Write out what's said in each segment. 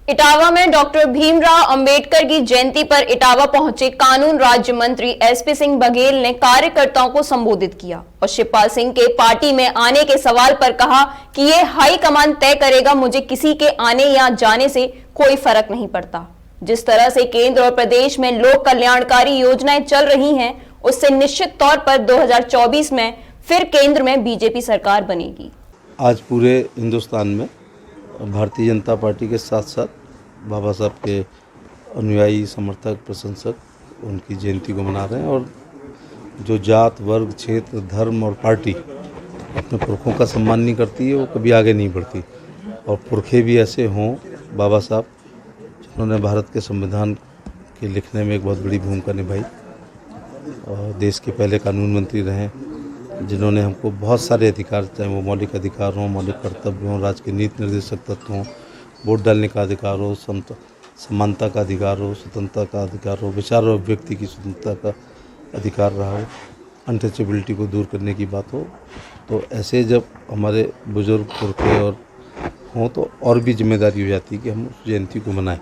इटावा में डॉक्टर भीमराव अंबेडकर की जयंती पर इटावा पहुंचे कानून राज्य मंत्री एसपी सिंह बघेल ने कार्यकर्ताओं को संबोधित किया और शिवपाल सिंह के पार्टी में आने के सवाल पर कहा कि ये हाईकमान तय करेगा, मुझे किसी के आने या जाने से कोई फर्क नहीं पड़ता। जिस तरह से केंद्र और प्रदेश में लोक कल्याणकारी योजनाएं चल रही हैं, उससे निश्चित तौर पर 2024 में फिर केंद्र में बीजेपी सरकार बनेगी। आज पूरे हिंदुस्तान में भारतीय जनता पार्टी के साथ साथ बाबा साहब के अनुयायी, समर्थक, प्रशंसक उनकी जयंती को मना रहे हैं। और जो जात, वर्ग, क्षेत्र, धर्म और पार्टी अपने पुरखों का सम्मान नहीं करती है, वो कभी आगे नहीं बढ़ती। और पुरखे भी ऐसे हों, बाबा साहब जिन्होंने भारत के संविधान के लिखने में एक बहुत बड़ी भूमिका निभाई और देश के पहले कानून मंत्री रहे, जिन्होंने हमको बहुत सारे अधिकार, चाहे वो मौलिक अधिकार हों, मौलिक कर्तव्य हों, राज्य के नीति निर्देशक तत्व हों, वोट डालने का अधिकार हो, समानता का अधिकार हो, स्वतंत्रता का अधिकार हो, विचार और व्यक्ति की स्वतंत्रता का अधिकार रहा हो, अनटचेबिलिटी को दूर करने की बात हो। तो ऐसे जब हमारे बुजुर्ग पुरखे और हों तो और भी जिम्मेदारी हो जाती है कि हम उस जयंती को मनाएं।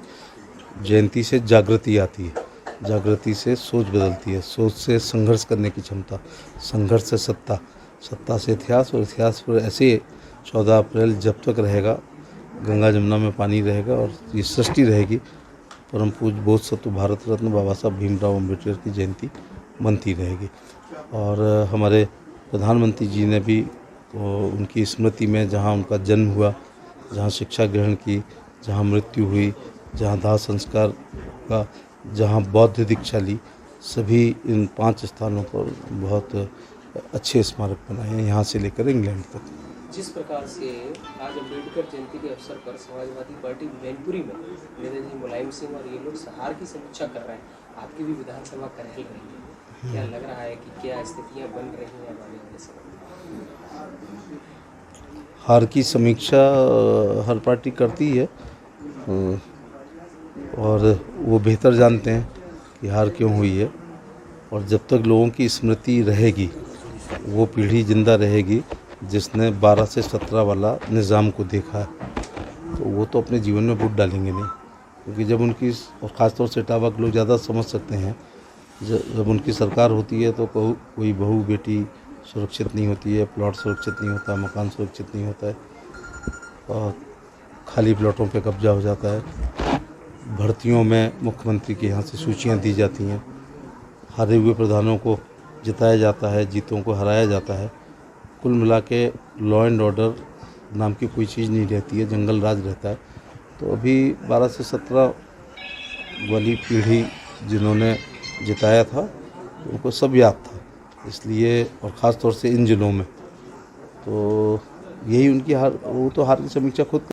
जयंती से जागृति आती है, जागृति से सोच बदलती है, सोच से संघर्ष करने की क्षमता, संघर्ष से सत्ता, सत्ता से इतिहास और इतिहास पर ऐसे 14 अप्रैल जब तक रहेगा, गंगा जमुना में पानी रहेगा और ये सृष्टि रहेगी, परम पूज्य बोधसत्व भारत रत्न बाबा साहब भीमराव अम्बेडकर की जयंती बनती रहेगी। और हमारे प्रधानमंत्री जी ने भी उनकी स्मृति में, जहाँ उनका जन्म हुआ, जहाँ शिक्षा ग्रहण की, जहाँ मृत्यु हुई, जहाँ दाह संस्कार का, जहाँ बौद्ध दीक्षा ली, सभी इन 5 स्थानों पर बहुत अच्छे स्मारक बनाए हैं, यहाँ से लेकर इंग्लैंड तक। जिस प्रकार से आज अम्बेडकर जयंती के अवसर पर समाजवादी पार्टी मैनपुरी में नेताजी मुलायम सिंह और ये लोग हार की समीक्षा कर रहे हैं, आपकी भी विधानसभा कर ही रही है, क्या लग रहा है कि क्या स्थितियां बन रही हैं आने वाले समय में? हार की समीक्षा हर पार्टी करती है और वो बेहतर जानते हैं कि हार क्यों हुई है। और जब तक लोगों की स्मृति रहेगी, वो पीढ़ी जिंदा रहेगी जिसने 12 से 17 वाला निज़ाम को देखा है, तो वो तो अपने जीवन में वोट डालेंगे नहीं। क्योंकि जब उनकी, और ख़ासतौर से इटावा के लोग ज़्यादा समझ सकते हैं, जब उनकी सरकार होती है तो कोई बहू बेटी सुरक्षित नहीं होती है, प्लॉट सुरक्षित नहीं होता, मकान सुरक्षित नहीं होता है, और खाली प्लॉटों पे कब्जा हो जाता है। भर्तियों में मुख्यमंत्री के यहाँ से सूचियाँ दी जाती हैं, हारे हुए प्रधानों को जिताया जाता है, जीतों को हराया जाता है। कुल मिला के लॉ एंड ऑर्डर नाम की कोई चीज़ नहीं रहती है, जंगल राज रहता है। तो अभी 12 से 17 वाली पीढ़ी जिन्होंने जिताया था, उनको सब याद था, इसलिए, और ख़ास तौर से इन जिलों में, तो यही उनकी हार, वो तो हार की समीक्षा खुद